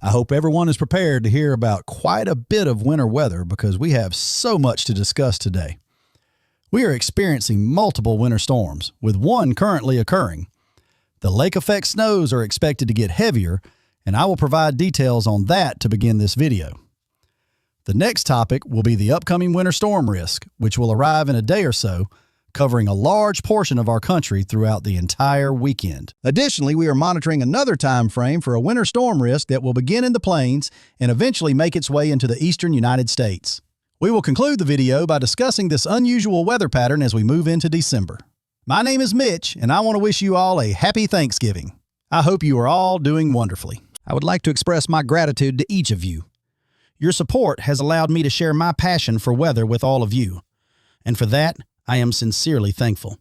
I hope everyone is prepared to hear about quite a bit of winter weather because we have so much to discuss today. We are experiencing multiple winter storms, with one currently occurring. The lake effect snows are expected to get heavier, and I will provide details on that to begin this video. The next topic will be the upcoming winter storm risk, which will arrive in a day or so, covering a large portion of our country throughout the entire weekend. Additionally, we are monitoring another time frame for a winter storm risk that will begin in the plains and eventually make its way into the eastern United States. We will conclude the video by discussing this unusual weather pattern as we move into December. My name is Mitch, and I want to wish you all a happy Thanksgiving. I hope you are all doing wonderfully. I would like to express my gratitude to each of you. Your support has allowed me to share my passion for weather with all of you, and for that, I am sincerely thankful.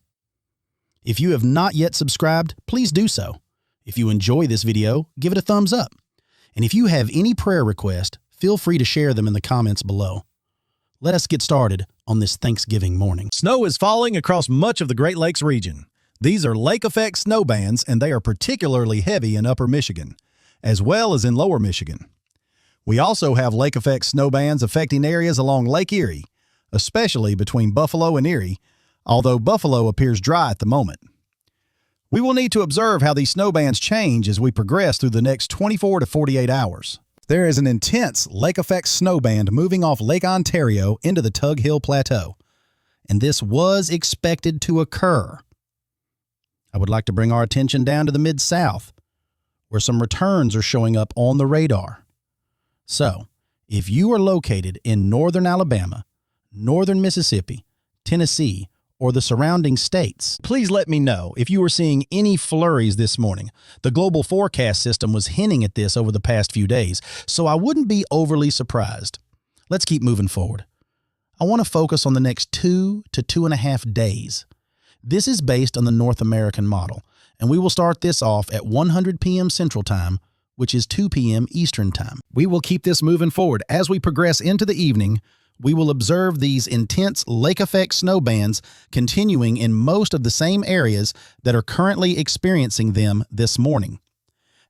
If you have not yet subscribed, please do so. If you enjoy this video, give it a thumbs up. And if you have any prayer requests, feel free to share them in the comments below. Let us get started on this Thanksgiving morning. Snow is falling across much of the Great Lakes region. These are lake effect snow bands, and they are particularly heavy in upper Michigan, as well as in lower Michigan. We also have lake effect snow bands affecting areas along Lake Erie, especially between Buffalo and Erie, although Buffalo appears dry at the moment. We will need to observe how these snow bands change as we progress through the next 24 to 48 hours. There is an intense lake effect snow band moving off Lake Ontario into the Tug Hill Plateau, and this was expected to occur. I would like to bring our attention down to the Mid-South, where some returns are showing up on the radar. So, if you are located in northern Alabama, northern Mississippi, Tennessee, or the surrounding states, please let me know if you are seeing any flurries this morning. The global forecast system was hinting at this over the past few days, so I wouldn't be overly surprised. Let's keep moving forward. I want to focus on the next 2 to 2.5 days. This is based on the North American model, and we will start this off at 100 p.m. Central Time, which is 2 p.m. Eastern Time. We will keep this moving forward as we progress into the evening. We will observe these intense lake effect snow bands continuing in most of the same areas that are currently experiencing them this morning.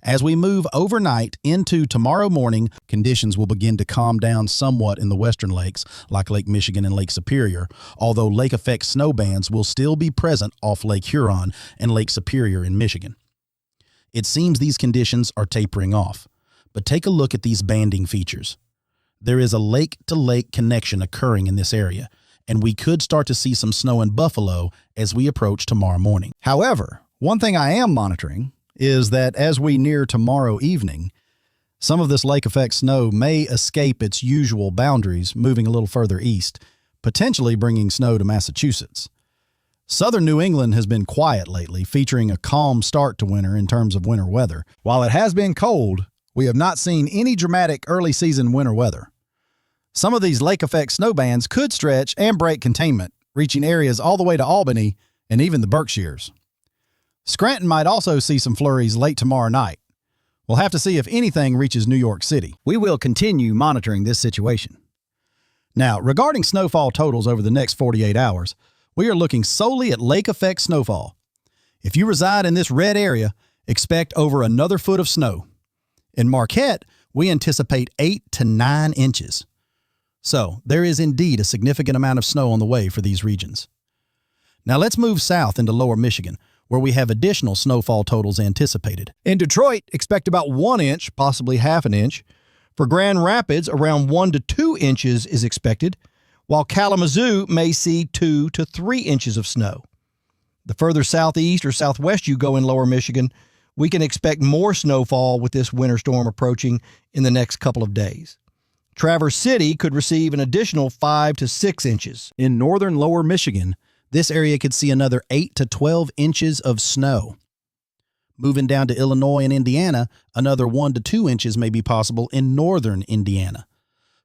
As we move overnight into tomorrow morning, conditions will begin to calm down somewhat in the western lakes, like Lake Michigan and Lake Superior, although lake effect snow bands will still be present off Lake Huron and Lake Superior in Michigan. It seems these conditions are tapering off, but take a look at these banding features. There is a lake-to-lake connection occurring in this area, and we could start to see some snow in Buffalo as we approach tomorrow morning. However, one thing I am monitoring is that as we near tomorrow evening, some of this lake effect snow may escape its usual boundaries, moving a little further east, potentially bringing snow to Massachusetts. Southern New England has been quiet lately, featuring a calm start to winter in terms of winter weather. While it has been cold, we have not seen any dramatic early season winter weather. Some of these lake effect snow bands could stretch and break containment, reaching areas all the way to Albany and even the Berkshires. Scranton might also see some flurries late tomorrow night. We'll have to see if anything reaches New York City. We will continue monitoring this situation. Now, regarding snowfall totals over the next 48 hours, we are looking solely at lake effect snowfall. If you reside in this red area, expect over another foot of snow. In Marquette, we anticipate 8 to 9 inches. So, there is indeed a significant amount of snow on the way for these regions. Now let's move south into lower Michigan, where we have additional snowfall totals anticipated. In Detroit, expect about 1 inch, possibly half an inch. For Grand Rapids, around 1 to 2 inches is expected, while Kalamazoo may see 2 to 3 inches of snow. The further southeast or southwest you go in lower Michigan, we can expect more snowfall with this winter storm approaching in the next couple of days. Traverse City could receive an additional 5 to 6 inches. In northern lower Michigan, this area could see another 8 to 12 inches of snow. Moving down to Illinois and Indiana, another 1 to 2 inches may be possible in northern Indiana.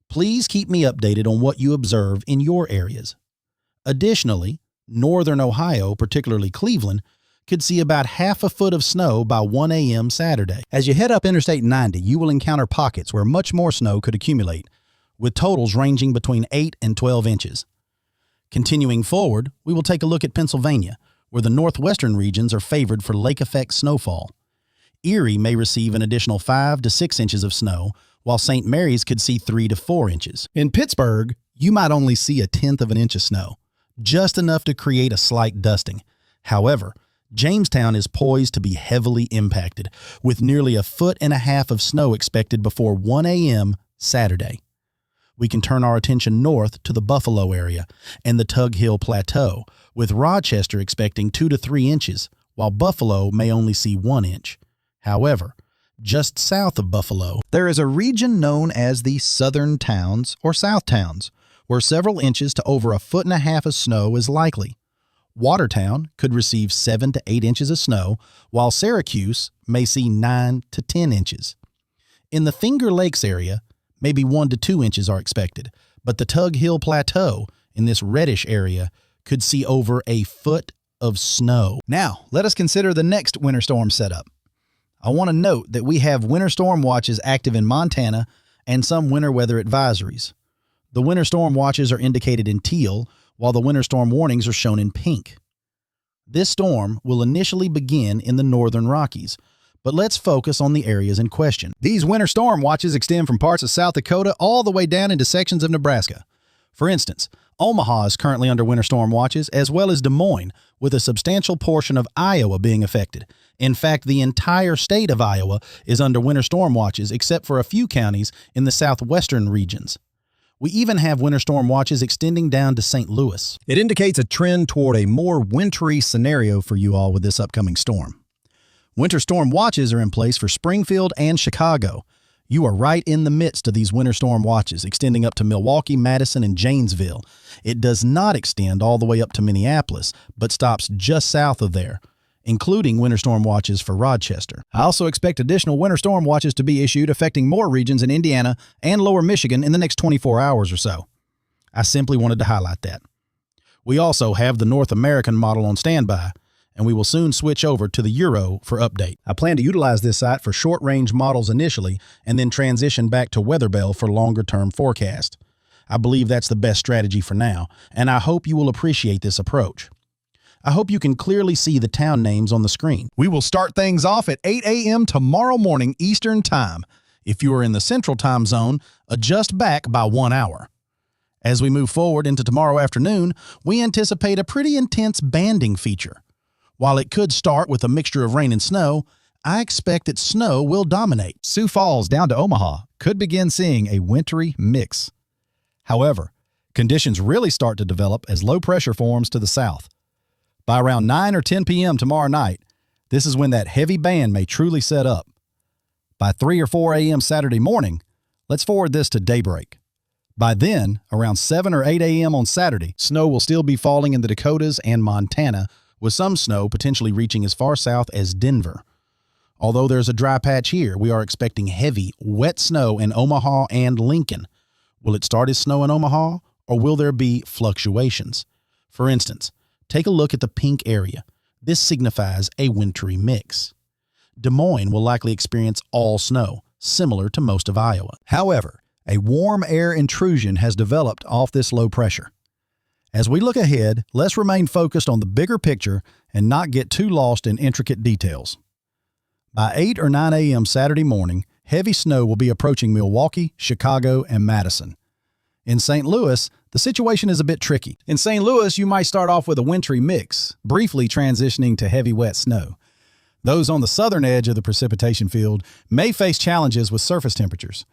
Please keep me updated on what you observe in your areas. Additionally, northern Ohio, particularly Cleveland, could see about half a foot of snow by 1 a.m. Saturday. As you head up Interstate 90, you will encounter pockets where much more snow could accumulate, with totals ranging between 8 and 12 inches. Continuing forward, we will take a look at Pennsylvania, where the northwestern regions are favored for lake effect snowfall. Erie may receive an additional 5 to 6 inches of snow, while St. Mary's could see 3 to 4 inches. In Pittsburgh, you might only see 1/10 of an inch of snow, just enough to create a slight dusting. However, Jamestown is poised to be heavily impacted, with nearly 1.5 feet of snow expected before 1 a.m. Saturday. We can turn our attention north to the Buffalo area and the Tug Hill Plateau, with Rochester expecting 2 to 3 inches, while Buffalo may only see 1 inch. However, just south of Buffalo, there is a region known as the Southern Towns or South Towns, where several inches to over 1.5 feet of snow is likely. Watertown could receive 7 to 8 inches of snow, while Syracuse may see 9 to 10 inches. In the Finger Lakes area, maybe 1 to 2 inches are expected, but the Tug Hill Plateau in this reddish area could see over 1 foot of snow. Now, let us consider the next winter storm setup. I want to note that we have winter storm watches active in Montana and some winter weather advisories. The winter storm watches are indicated in teal, while the winter storm warnings are shown in pink. This storm will initially begin in the northern Rockies, but let's focus on the areas in question. These winter storm watches extend from parts of South Dakota all the way down into sections of Nebraska. For instance, Omaha is currently under winter storm watches, as well as Des Moines, with a substantial portion of Iowa being affected. In fact, the entire state of Iowa is under winter storm watches, except for a few counties in the southwestern regions. We even have winter storm watches extending down to St. Louis. It indicates a trend toward a more wintry scenario for you all with this upcoming storm. Winter storm watches are in place for Springfield and Chicago. You are right in the midst of these winter storm watches, extending up to Milwaukee, Madison, and Janesville. It does not extend all the way up to Minneapolis, but stops just south of there, including winter storm watches for Rochester. I also expect additional winter storm watches to be issued affecting more regions in Indiana and lower Michigan in the next 24 hours or so. I simply wanted to highlight that. We also have the North American model on standby, and we will soon switch over to the Euro for update. I plan to utilize this site for short-range models initially and then transition back to Weatherbell for longer-term forecast. I believe that's the best strategy for now, and I hope you will appreciate this approach. I hope you can clearly see the town names on the screen. We will start things off at 8 a.m. tomorrow morning Eastern Time. If you are in the Central Time Zone, adjust back by 1 hour. As we move forward into tomorrow afternoon, we anticipate a pretty intense banding feature. While it could start with a mixture of rain and snow, I expect that snow will dominate. Sioux Falls down to Omaha could begin seeing a wintry mix. However, conditions really start to develop as low pressure forms to the south. By around 9 or 10 p.m. tomorrow night, this is when that heavy band may truly set up. By 3 or 4 a.m. Saturday morning, let's forward this to daybreak. By then, around 7 or 8 a.m. on Saturday, snow will still be falling in the Dakotas and Montana, with some snow potentially reaching as far south as Denver. Although there's a dry patch here, we are expecting heavy, wet snow in Omaha and Lincoln. Will it start as snow in Omaha, or will there be fluctuations? For instance, take a look at the pink area. This signifies a wintry mix. Des Moines will likely experience all snow, similar to most of Iowa. However, a warm air intrusion has developed off this low pressure. As we look ahead, let's remain focused on the bigger picture and not get too lost in intricate details. By 8 or 9 a.m. Saturday morning, heavy snow will be approaching Milwaukee, Chicago, and Madison. In St. Louis, the situation is a bit tricky. In St. Louis, you might start off with a wintry mix, briefly transitioning to heavy wet snow. Those on the southern edge of the precipitation field may face challenges with surface temperatures.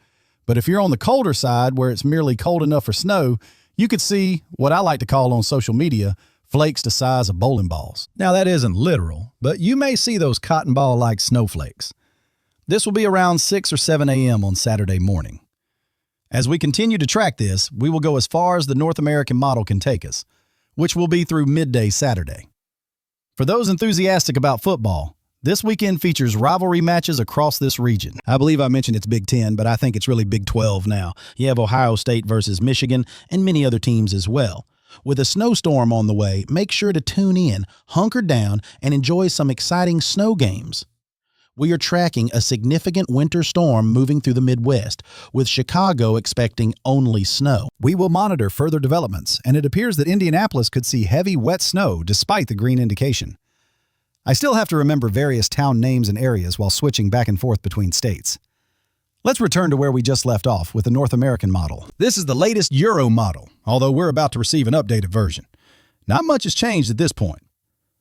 But if you're on the colder side where it's merely cold enough for snow, you could see what I like to call on social media flakes the size of bowling balls. Now that isn't literal, but you may see those cotton ball-like snowflakes. This will be around 6 or 7 a.m. on Saturday morning. As we continue to track this, we will go as far as the North American model can take us, which will be through midday Saturday. For those enthusiastic about football, this weekend features rivalry matches across this region. I believe I mentioned it's Big 10, but I think it's really Big 12 now. You have Ohio State versus Michigan and many other teams as well. With a snowstorm on the way, make sure to tune in, hunker down, and enjoy some exciting snow games. We are tracking a significant winter storm moving through the Midwest, with Chicago expecting only snow. We will monitor further developments, and it appears that Indianapolis could see heavy, wet snow despite the green indication. I still have to remember various town names and areas while switching back and forth between states. Let's return to where we just left off with the North American model. This is the latest Euro model, although we're about to receive an updated version. Not much has changed at this point.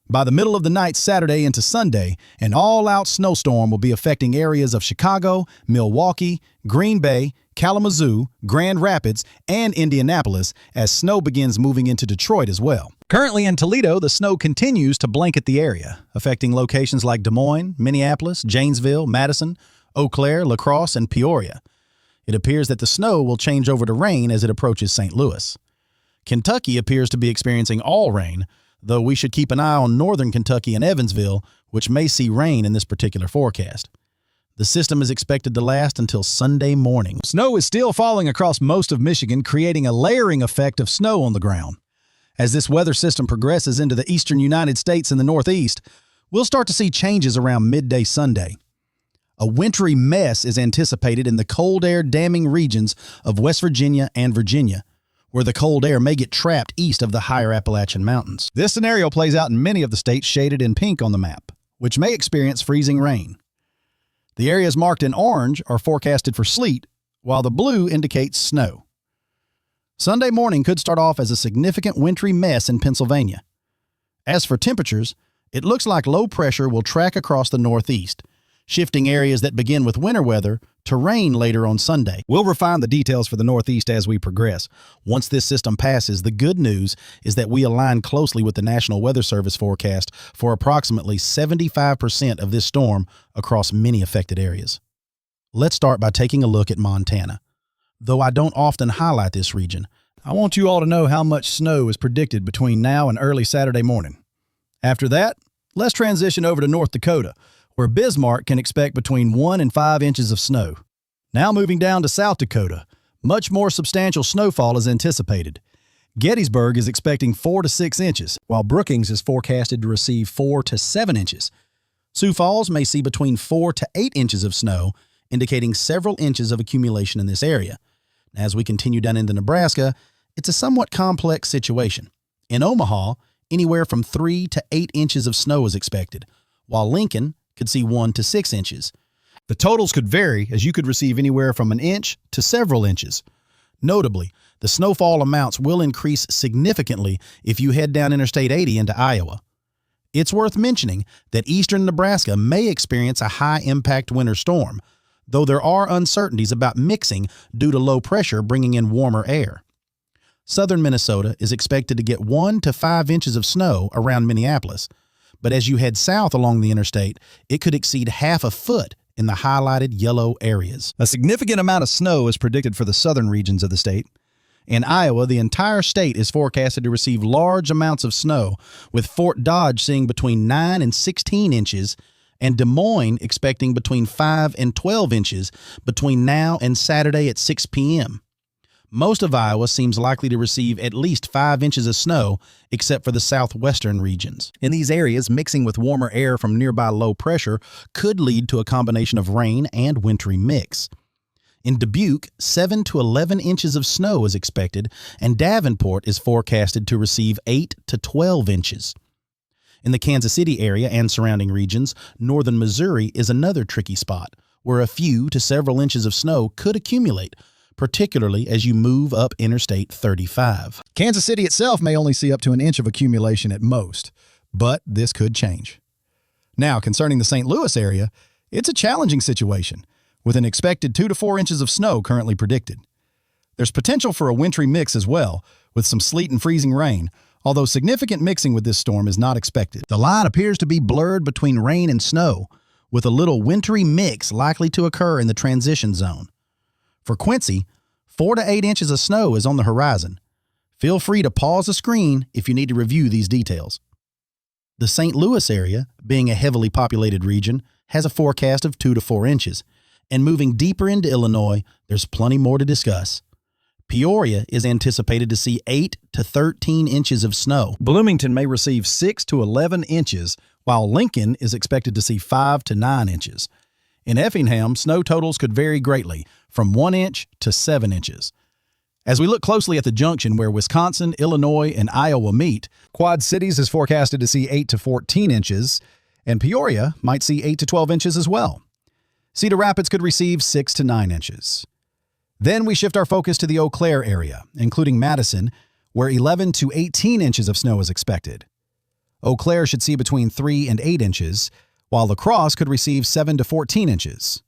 By the middle of the night Saturday into Sunday, an all-out snowstorm will be affecting areas of Chicago, Milwaukee, Green Bay, Kalamazoo, Grand Rapids, and Indianapolis as snow begins moving into Detroit as well. Currently in Toledo, the snow continues to blanket the area, affecting locations like Des Moines, Minneapolis, Janesville, Madison, Eau Claire, La Crosse, and Peoria. It appears that the snow will change over to rain as it approaches St. Louis. Kentucky appears to be experiencing all rain, though we should keep an eye on northern Kentucky and Evansville, which may see rain in this particular forecast. The system is expected to last until Sunday morning. Snow is still falling across most of Michigan, creating a layering effect of snow on the ground. As this weather system progresses into the eastern United States and the Northeast, we'll start to see changes around midday Sunday. A wintry mess is anticipated in the cold air damming regions of West Virginia and Virginia, where the cold air may get trapped east of the higher Appalachian Mountains. This scenario plays out in many of the states shaded in pink on the map, which may experience freezing rain. The areas marked in orange are forecasted for sleet, while the blue indicates snow. Sunday morning could start off as a significant wintry mess in Pennsylvania. As for temperatures, it looks like low pressure will track across the Northeast, shifting areas that begin with winter weather to rain later on Sunday. We'll refine the details for the Northeast as we progress. Once this system passes, the good news is that we align closely with the National Weather Service forecast for approximately 75% of this storm across many affected areas. Let's start by taking a look at Montana. Though I don't often highlight this region, I want you all to know how much snow is predicted between now and early Saturday morning. After that, let's transition over to North Dakota, where Bismarck can expect between 1 and 5 inches of snow. Now moving down to South Dakota, much more substantial snowfall is anticipated. Gettysburg is expecting 4 to 6 inches, while Brookings is forecasted to receive 4 to 7 inches. Sioux Falls may see between 4 to 8 inches of snow, indicating several inches of accumulation in this area. As we continue down into Nebraska, it's a somewhat complex situation. In Omaha, anywhere from 3 to 8 inches of snow is expected, while Lincoln could see 1 to 6 inches. The totals could vary, as you could receive anywhere from an inch to several inches. Notably, the snowfall amounts will increase significantly if you head down Interstate 80 into Iowa. It's worth mentioning that eastern Nebraska may experience a high-impact winter storm, though there are uncertainties about mixing due to low pressure bringing in warmer air. Southern Minnesota is expected to get 1 to 5 inches of snow around Minneapolis, but as you head south along the interstate, it could exceed half a foot in the highlighted yellow areas. A significant amount of snow is predicted for the southern regions of the state. In Iowa, the entire state is forecasted to receive large amounts of snow, with Fort Dodge seeing between 9 and 16 inches, and Des Moines expecting between 5 and 12 inches between now and Saturday at 6 p.m. Most of Iowa seems likely to receive at least 5 inches of snow, except for the southwestern regions. In these areas, mixing with warmer air from nearby low pressure could lead to a combination of rain and wintry mix. In Dubuque, 7 to 11 inches of snow is expected, and Davenport is forecasted to receive 8 to 12 inches. In the Kansas City area and surrounding regions, northern Missouri is another tricky spot, where a few to several inches of snow could accumulate, particularly as you move up Interstate 35. Kansas City itself may only see up to an inch of accumulation at most, but this could change. Now, concerning the St. Louis area, it's a challenging situation, with an expected 2 to 4 inches of snow currently predicted. There's potential for a wintry mix as well, with some sleet and freezing rain, although significant mixing with this storm is not expected. The line appears to be blurred between rain and snow, with a little wintry mix likely to occur in the transition zone. For Quincy, 4 to 8 inches of snow is on the horizon. Feel free to pause the screen if you need to review these details. The St. Louis area, being a heavily populated region, has a forecast of 2 to 4 inches, and moving deeper into Illinois, there's plenty more to discuss. Peoria is anticipated to see 8 to 13 inches of snow. Bloomington may receive 6 to 11 inches, while Lincoln is expected to see 5 to 9 inches. In Effingham, snow totals could vary greatly, from 1 inch to 7 inches. As we look closely at the junction where Wisconsin, Illinois, and Iowa meet, Quad Cities is forecasted to see 8 to 14 inches, and Peoria might see 8 to 12 inches as well. Cedar Rapids could receive 6 to 9 inches. Then we shift our focus to the Eau Claire area, including Madison, where 11 to 18 inches of snow is expected. Eau Claire should see between 3 and 8 inches, while La Crosse could receive 7 to 14 inches.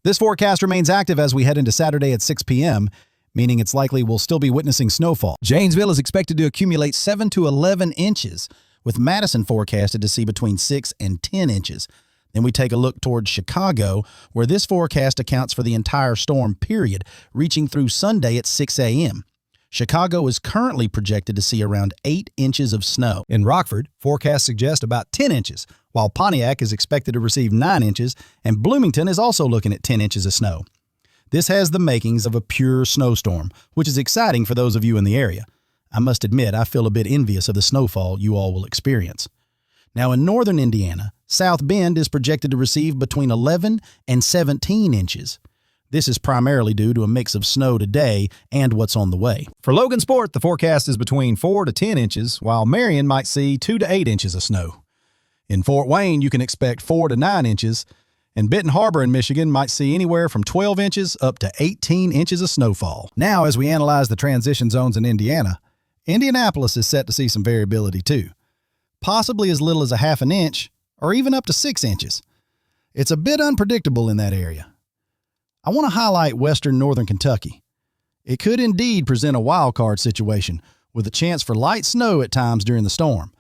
This forecast remains active as we head into Saturday at 6 p.m., meaning it's likely we'll still be witnessing snowfall. Janesville is expected to accumulate 7 to 11 inches, with Madison forecasted to see between 6 and 10 inches. Then we take a look towards Chicago, where this forecast accounts for the entire storm period, reaching through Sunday at 6 a.m. Chicago is currently projected to see around 8 inches of snow. In Rockford, forecasts suggest about 10 inches, while Pontiac is expected to receive 9 inches, and Bloomington is also looking at 10 inches of snow. This has the makings of a pure snowstorm, which is exciting for those of you in the area. I must admit, I feel a bit envious of the snowfall you all will experience. Now in northern Indiana, South Bend is projected to receive between 11 and 17 inches. This is primarily due to a mix of snow today and what's on the way. For Logansport, the forecast is between 4 to 10 inches, while Marion might see 2 to 8 inches of snow. In Fort Wayne, you can expect 4 to 9 inches, and Benton Harbor in Michigan might see anywhere from 12 inches up to 18 inches of snowfall. Now, as we analyze the transition zones in Indiana, Indianapolis is set to see some variability too, possibly as little as a half an inch or even up to 6 inches. It's a bit unpredictable in that area. I want to highlight western northern Kentucky. It could indeed present a wild card situation with a chance for light snow at times during the storm,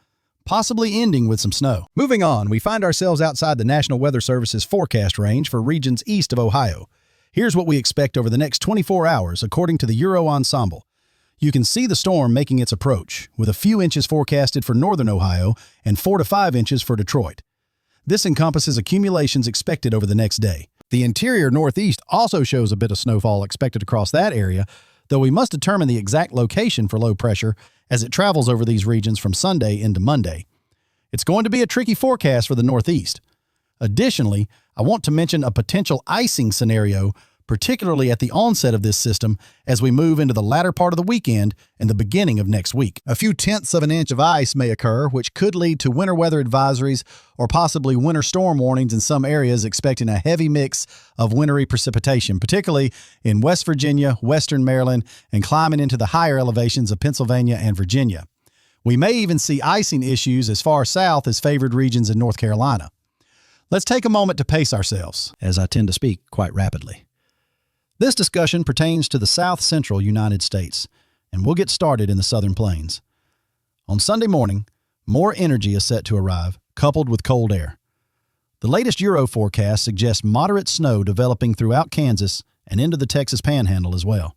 possibly ending with some snow. Moving on, we find ourselves outside the National Weather Service's forecast range for regions east of Ohio. Here's what we expect over the next 24 hours according to the Euro Ensemble. You can see the storm making its approach, with a few inches forecasted for northern Ohio and 4 to 5 inches for Detroit. This encompasses accumulations expected over the next day. The interior northeast also shows a bit of snowfall expected across that area, though we must determine the exact location for low pressure as it travels over these regions from Sunday into Monday. It's going to be a tricky forecast for the northeast. Additionally, I want to mention a potential icing scenario, particularly at the onset of this system as we move into the latter part of the weekend and the beginning of next week. A few tenths of an inch of ice may occur, which could lead to winter weather advisories or possibly winter storm warnings in some areas, expecting a heavy mix of wintry precipitation, particularly in West Virginia, western Maryland, and climbing into the higher elevations of Pennsylvania and Virginia. We may even see icing issues as far south as favored regions in North Carolina. Let's take a moment to pace ourselves, as I tend to speak quite rapidly. This discussion pertains to the south-central United States, and we'll get started in the southern plains. On Sunday morning, more energy is set to arrive, coupled with cold air. The latest Euro forecast suggests moderate snow developing throughout Kansas and into the Texas Panhandle as well.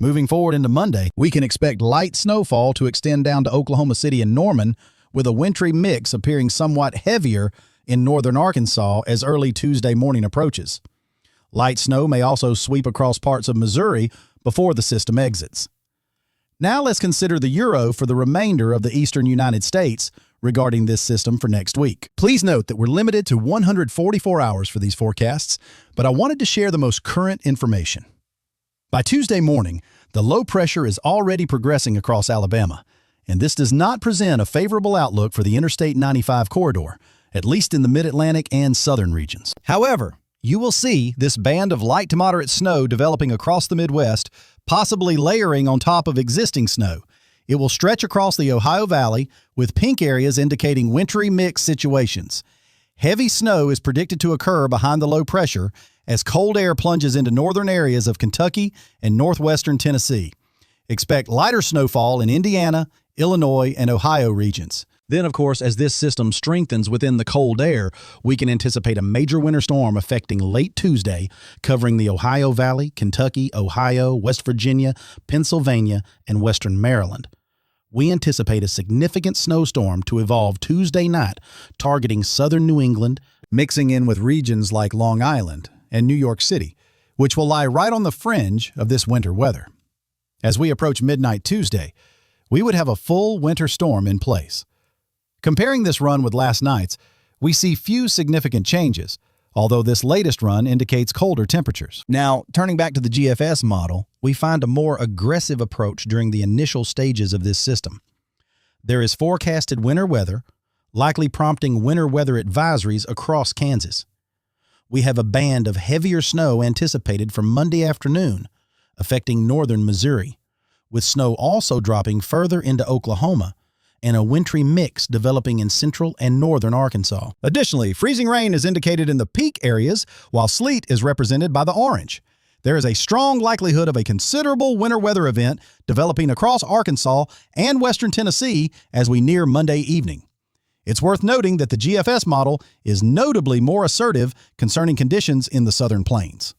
Moving forward into Monday, we can expect light snowfall to extend down to Oklahoma City and Norman, with a wintry mix appearing somewhat heavier in northern Arkansas as early Tuesday morning approaches. Light snow may also sweep across parts of Missouri before the system exits. Now let's consider the Euro for the remainder of the eastern United States regarding this system for next week. Please note that we're limited to 144 hours for these forecasts, but I wanted to share the most current information. By Tuesday morning, the low pressure is already progressing across Alabama, and this does not present a favorable outlook for the Interstate 95 corridor, at least in the mid-Atlantic and southern regions. However, you will see this band of light to moderate snow developing across the Midwest, possibly layering on top of existing snow. It will stretch across the Ohio Valley, with pink areas indicating wintry mix situations. Heavy snow is predicted to occur behind the low pressure as cold air plunges into northern areas of Kentucky and northwestern Tennessee. Expect lighter snowfall in Indiana, Illinois, and Ohio regions. Then, of course, as this system strengthens within the cold air, we can anticipate a major winter storm affecting late Tuesday, covering the Ohio Valley, Kentucky, Ohio, West Virginia, Pennsylvania, and western Maryland. We anticipate a significant snowstorm to evolve Tuesday night, targeting southern New England, mixing in with regions like Long Island and New York City, which will lie right on the fringe of this winter weather. As we approach midnight Tuesday, we would have a full winter storm in place. Comparing this run with last night's, we see few significant changes, although this latest run indicates colder temperatures. Now, turning back to the GFS model, we find a more aggressive approach during the initial stages of this system. There is forecasted winter weather, likely prompting winter weather advisories across Kansas. We have a band of heavier snow anticipated for Monday afternoon, affecting northern Missouri, with snow also dropping further into Oklahoma and a wintry mix developing in central and northern Arkansas. Additionally, freezing rain is indicated in the peak areas, while sleet is represented by the orange. There is a strong likelihood of a considerable winter weather event developing across Arkansas and western Tennessee as we near Monday evening. It's worth noting that the GFS model is notably more assertive concerning conditions in the southern plains.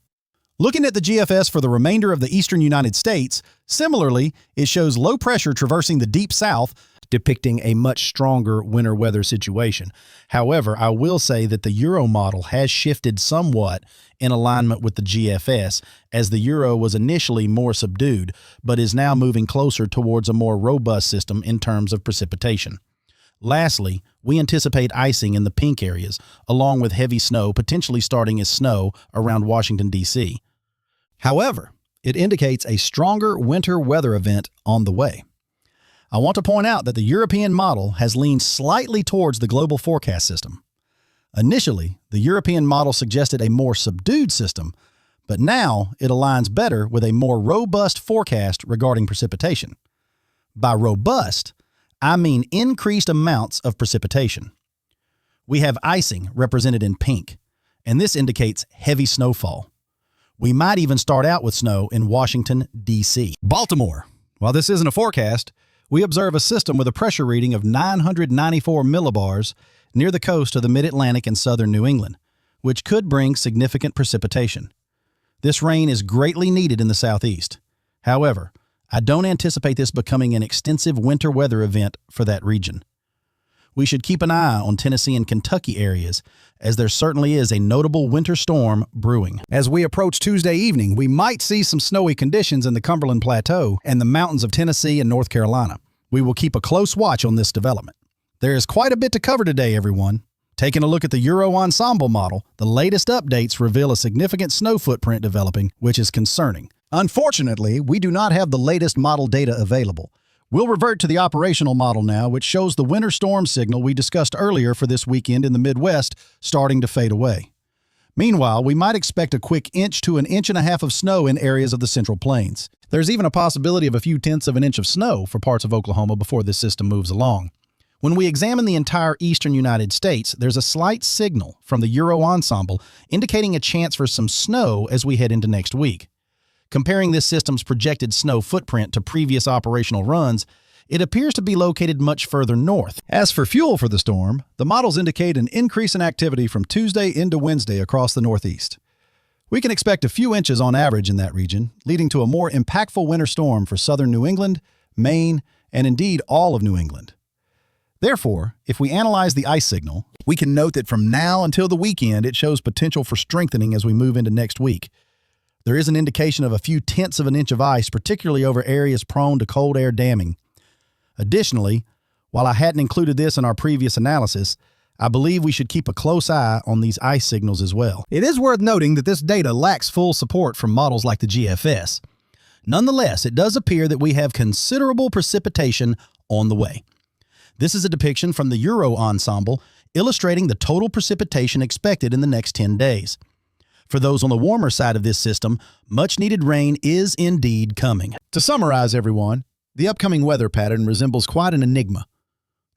Looking at the GFS for the remainder of the eastern United States, similarly, it shows low pressure traversing the deep south, depicting a much stronger winter weather situation. However, I will say that the Euro model has shifted somewhat in alignment with the GFS, as the Euro was initially more subdued, but is now moving closer towards a more robust system in terms of precipitation. Lastly, we anticipate icing in the pink areas, along with heavy snow potentially starting as snow around Washington, D.C. However, it indicates a stronger winter weather event on the way. I want to point out that the European model has leaned slightly towards the global forecast system. Initially, the European model suggested a more subdued system, but now it aligns better with a more robust forecast regarding precipitation. By robust, I mean increased amounts of precipitation. We have icing represented in pink, and this indicates heavy snowfall. We might even start out with snow in Washington, D.C. Baltimore. While this isn't a forecast, we observe a system with a pressure reading of 994 millibars near the coast of the mid-Atlantic and southern New England, which could bring significant precipitation. This rain is greatly needed in the southeast. However, I don't anticipate this becoming an extensive winter weather event for that region. We should keep an eye on Tennessee and Kentucky areas, as there certainly is a notable winter storm brewing. As we approach Tuesday evening, we might see some snowy conditions in the Cumberland Plateau and the mountains of Tennessee and North Carolina. We will keep a close watch on this development. There is quite a bit to cover today, everyone. Taking a look at the Euro Ensemble model, the latest updates reveal a significant snow footprint developing, which is concerning. Unfortunately, we do not have the latest model data available. We'll revert to the operational model now, which shows the winter storm signal we discussed earlier for this weekend in the Midwest starting to fade away. Meanwhile, we might expect a quick inch to an inch and a half of snow in areas of the Central Plains. There's even a possibility of a few tenths of an inch of snow for parts of Oklahoma before this system moves along. When we examine the entire eastern United States, there's a slight signal from the Euro Ensemble indicating a chance for some snow as we head into next week. Comparing this system's projected snow footprint to previous operational runs, it appears to be located much further north. As for fuel for the storm, the models indicate an increase in activity from Tuesday into Wednesday across the Northeast. We can expect a few inches on average in that region, leading to a more impactful winter storm for southern New England, Maine, and indeed all of New England. Therefore, if we analyze the ice signal, we can note that from now until the weekend, it shows potential for strengthening as we move into next week. There is an indication of a few tenths of an inch of ice, particularly over areas prone to cold air damming. Additionally, while I hadn't included this in our previous analysis, I believe we should keep a close eye on these ice signals as well. It is worth noting that this data lacks full support from models like the GFS. Nonetheless, it does appear that we have considerable precipitation on the way. This is a depiction from the Euro Ensemble illustrating the total precipitation expected in the next 10 days. For those on the warmer side of this system, much-needed rain is indeed coming. To summarize, everyone, the upcoming weather pattern resembles quite an enigma.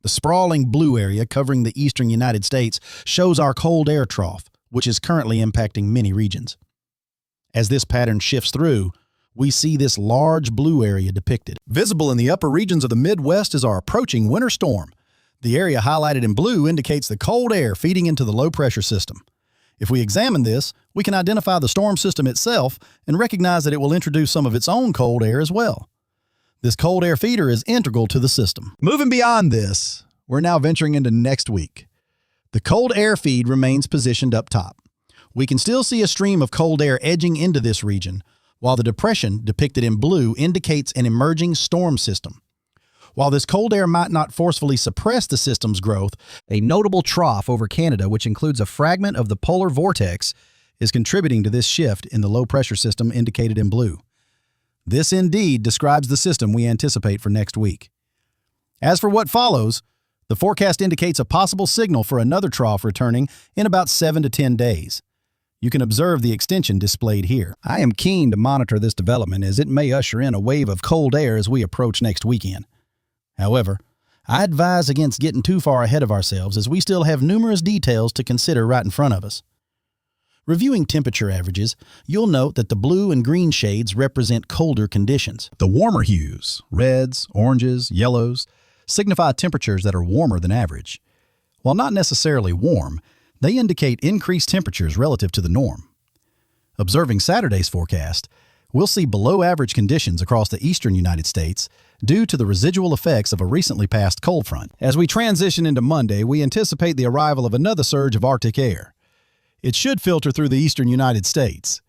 The sprawling blue area covering the eastern United States shows our cold air trough, which is currently impacting many regions. As this pattern shifts through, we see this large blue area depicted. Visible in the upper regions of the Midwest is our approaching winter storm. The area highlighted in blue indicates the cold air feeding into the low-pressure system. If we examine this, we can identify the storm system itself and recognize that it will introduce some of its own cold air as well. This cold air feeder is integral to the system. Moving beyond this, we're now venturing into next week. The cold air feed remains positioned up top. We can still see a stream of cold air edging into this region, while the depression depicted in blue indicates an emerging storm system. While this cold air might not forcefully suppress the system's growth, a notable trough over Canada, which includes a fragment of the polar vortex, is contributing to this shift in the low-pressure system indicated in blue. This indeed describes the system we anticipate for next week. As for what follows, The forecast indicates a possible signal for another trough returning in about 7 to 10 days. You can observe the extension displayed here. I am keen to monitor this development as it may usher in a wave of cold air as we approach next weekend. However, I advise against getting too far ahead of ourselves as we still have numerous details to consider right in front of us. Reviewing temperature averages, you'll note that the blue and green shades represent colder conditions. The warmer hues, reds, oranges, yellows, signify temperatures that are warmer than average. While not necessarily warm, they indicate increased temperatures relative to the norm. Observing Saturday's forecast, we'll see below-average conditions across the eastern United States due to the residual effects of a recently passed cold front. As we transition into Monday, we anticipate the arrival of another surge of Arctic air. It should filter through the eastern United States.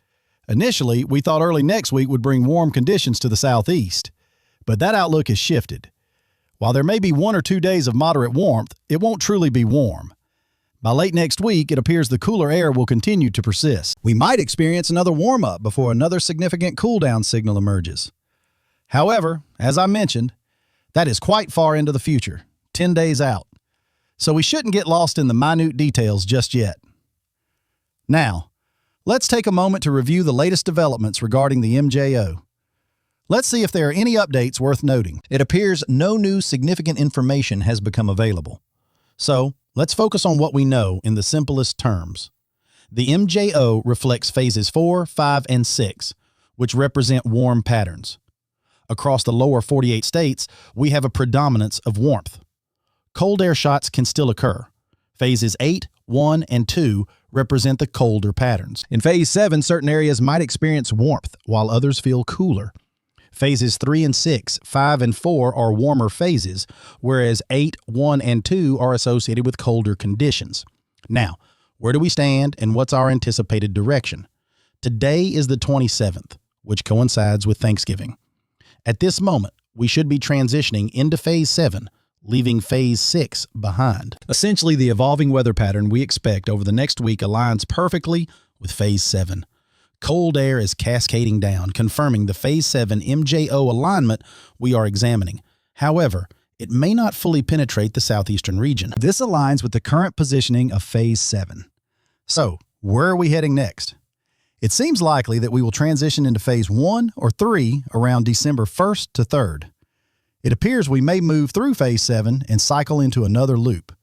Initially, we thought early next week would bring warm conditions to the southeast, but that outlook has shifted. While there may be 1 or 2 days of moderate warmth, it won't truly be warm. By late next week, it appears the cooler air will continue to persist. We might experience another warm-up before another significant cool-down signal emerges. However, as I mentioned, that is quite far into the future, 10 days out. So we shouldn't get lost in the minute details just yet. Now, let's take a moment to review the latest developments regarding the MJO. Let's see if there are any updates worth noting. It appears no new significant information has become available. So, let's focus on what we know in the simplest terms. The MJO reflects phases 4, 5, and 6, which represent warm patterns. Across the lower 48 states, we have a predominance of warmth. Cold air shots can still occur. Phases 8, 1, and 2 represent the colder patterns. In Phase 7, certain areas might experience warmth, while others feel cooler. Phases 3 and 6, 5 and 4 are warmer phases, whereas 8, 1, and 2 are associated with colder conditions. Now, where do we stand and what's our anticipated direction? Today is the 27th, which coincides with Thanksgiving. At this moment, we should be transitioning into Phase 7, leaving Phase 6 behind. Essentially, the evolving weather pattern we expect over the next week aligns perfectly with Phase 7. Cold air is cascading down, confirming the Phase 7 MJO alignment we are examining. However, it may not fully penetrate the southeastern region. This aligns with the current positioning of Phase 7. So, where are we heading next? It seems likely that we will transition into Phase 1 or 3 around December 1st to 3rd. It appears we may move through Phase 7 and cycle into another loop.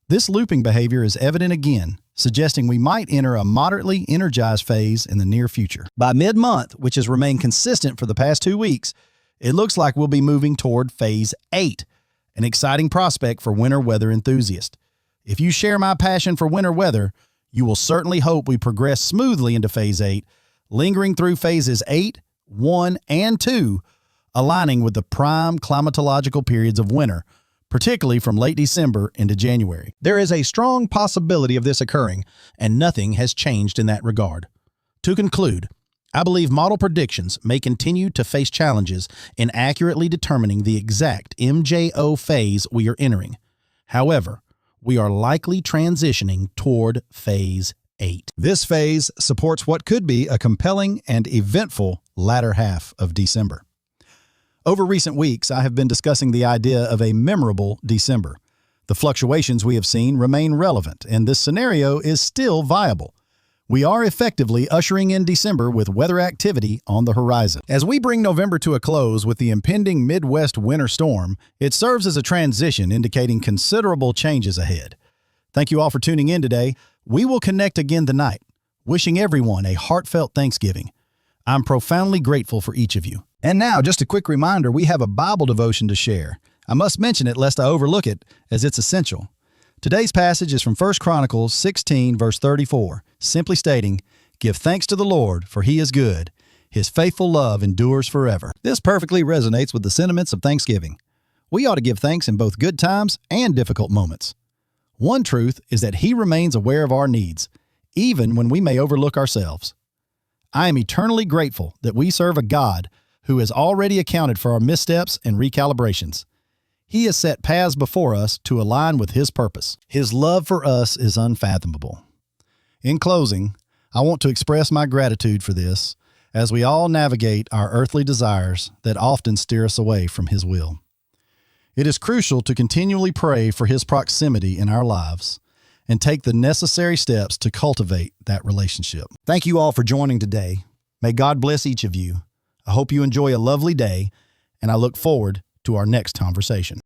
This looping behavior is evident again, suggesting we might enter a moderately energized phase in the near future. By mid-month, which has remained consistent for the past 2 weeks, it looks like we'll be moving toward Phase 8, an exciting prospect for winter weather enthusiasts. If you share my passion for winter weather, you will certainly hope we progress smoothly into Phase 8, lingering through Phases 8, 1, and 2, aligning with the prime climatological periods of winter, particularly from late December into January. There is a strong possibility of this occurring, and nothing has changed in that regard. To conclude, I believe model predictions may continue to face challenges in accurately determining the exact MJO phase we are entering. However, we are likely transitioning toward Phase 8. This phase supports what could be a compelling and eventful latter half of December. Over recent weeks, I have been discussing the idea of a memorable December. The fluctuations we have seen remain relevant, and this scenario is still viable. We are effectively ushering in December with weather activity on the horizon. As we bring November to a close with the impending Midwest winter storm, it serves as a transition indicating considerable changes ahead. Thank you all for tuning in today. We will connect again tonight, wishing everyone a heartfelt Thanksgiving. I'm profoundly grateful for each of you. And now, just a quick reminder, we have a Bible devotion to share. I must mention it lest I overlook it, as it's essential. Today's passage is from 1 Chronicles 16, verse 34, simply stating, "Give thanks to the Lord, for he is good. His faithful love endures forever." This perfectly resonates with the sentiments of Thanksgiving. We ought to give thanks in both good times and difficult moments. One truth is that he remains aware of our needs, even when we may overlook ourselves. I am eternally grateful that we serve a God who has already accounted for our missteps and recalibrations. He has set paths before us to align with his purpose. His love for us is unfathomable. In closing, I want to express my gratitude for this, as we all navigate our earthly desires that often steer us away from his will. It is crucial to continually pray for His proximity in our lives and take the necessary steps to cultivate that relationship. Thank you all for joining today. May God bless each of you. I hope you enjoy a lovely day, and I look forward to our next conversation.